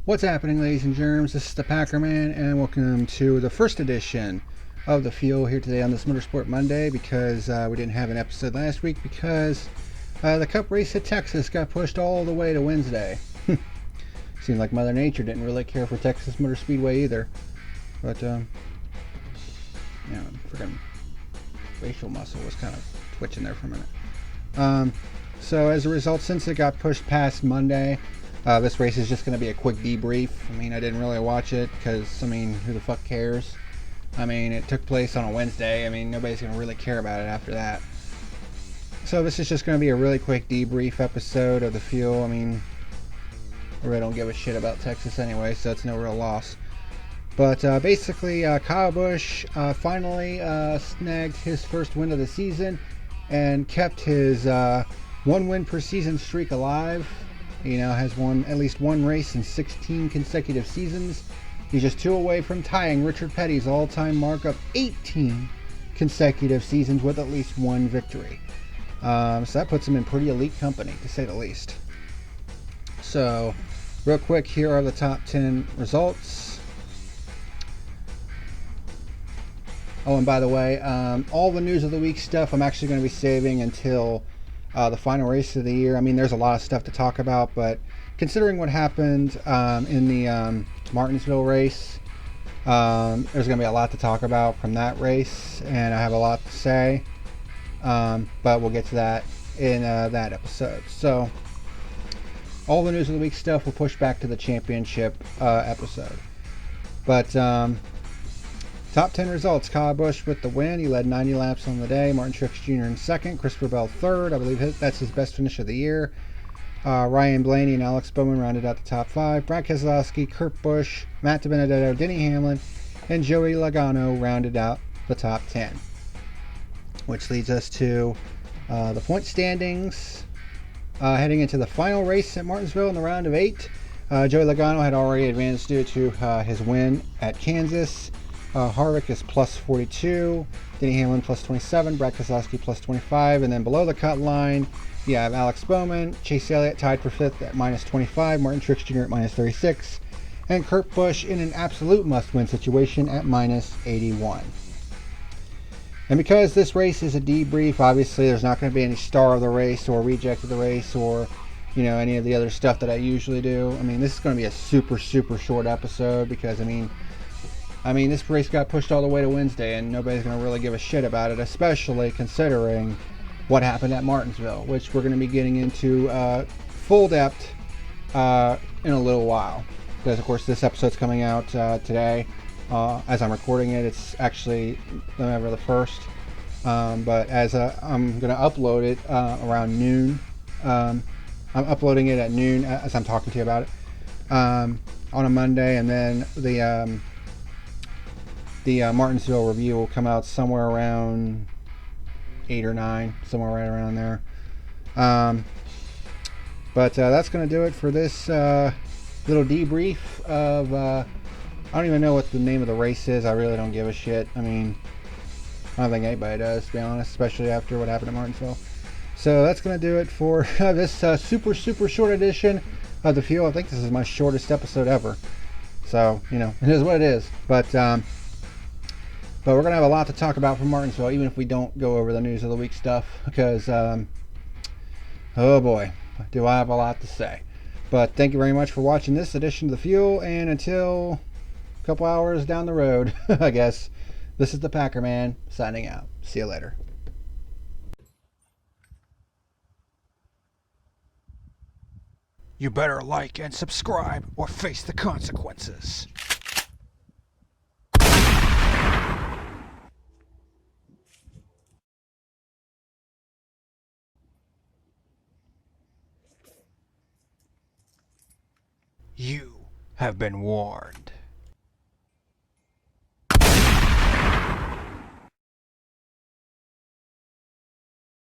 What's happening, ladies and germs? This is the PackerMan, and welcome to the first edition of the Fuel here today on this Motorsport Monday, because we didn't have an episode last week because the Cup race at Texas got pushed all the way to Wednesday. Seemed like Mother Nature didn't really care for Texas Motor Speedway either. But, freaking facial muscle was kind of twitching there for a minute. So as a result, since it got pushed past Monday, this race is just going to be a quick debrief. I mean, I didn't really watch it because, who the fuck cares? I mean, it took place on a Wednesday. I mean, nobody's going to really care about it after that. So this is just going to be a really quick debrief episode of the Fuel. I mean, I really don't give a shit about Texas anyway, so it's no real loss. But basically, Kyle Busch finally snagged his first win of the season and kept his one win per season streak alive. He now has won at least one race in 16 consecutive seasons. He's just 2 away from tying Richard Petty's all-time mark of 18 consecutive seasons with at least one victory. So that puts him in pretty elite company, to say the least. So, real quick, here are the top 10 results. Oh, and by the way, all the news of the week stuff I'm actually going to be saving until the final race of the year. I mean, there's a lot of stuff to talk about, but considering what happened in the Martinsville race, there's going to be a lot to talk about from that race, and I have a lot to say, but we'll get to that in that episode. So, all the news of the week stuff will push back to the championship episode. But top 10 results. Kyle Busch with the win. He led 90 laps on the day. Martin Truex Jr. in second. Christopher Bell third. I believe that's his best finish of the year. Ryan Blaney and Alex Bowman rounded out the top 5. Brad Keselowski, Kurt Busch, Matt DiBenedetto, Denny Hamlin, and Joey Logano rounded out the top 10. Which leads us to the point standings. Heading into the final race at Martinsville in the round of 8. Joey Logano had already advanced due to his win at Kansas. Harvick is plus 42, Denny Hamlin plus 27, Brad Keselowski plus 25, and then below the cut line, you have Alex Bowman, Chase Elliott tied for 5th at minus 25, Martin Truex Jr. at minus 36, and Kurt Busch in an absolute must-win situation at minus 81. And because this race is a debrief, obviously there's not going to be any star of the race or reject of the race or, any of the other stuff that I usually do. I mean, this is going to be a super, super short episode because, this race got pushed all the way to Wednesday, and nobody's going to really give a shit about it, especially considering what happened at Martinsville, which we're going to be getting into full depth in a little while. Because, of course, this episode's coming out today. As I'm recording it, it's actually November the 1st. But as I'm going to upload it around noon. I'm uploading it at noon as I'm talking to you about it on a Monday, and then the Martinsville review will come out somewhere around 8 or 9, somewhere right around there. But that's going to do it for this little debrief of, I don't even know what the name of the race is. I really don't give a shit. I don't think anybody does, to be honest, especially after what happened at Martinsville. So that's going to do it for this super, super short edition of The Fuel. I think this is my shortest episode ever. So, it is what it is. But we're going to have a lot to talk about from Martinsville, even if we don't go over the news of the week stuff, because, oh boy, do I have a lot to say. But thank you very much for watching this edition of The Fuel, and until a couple hours down the road, I guess, this is the PackerMan signing out. See you later. You better like and subscribe or face the consequences. You have been warned.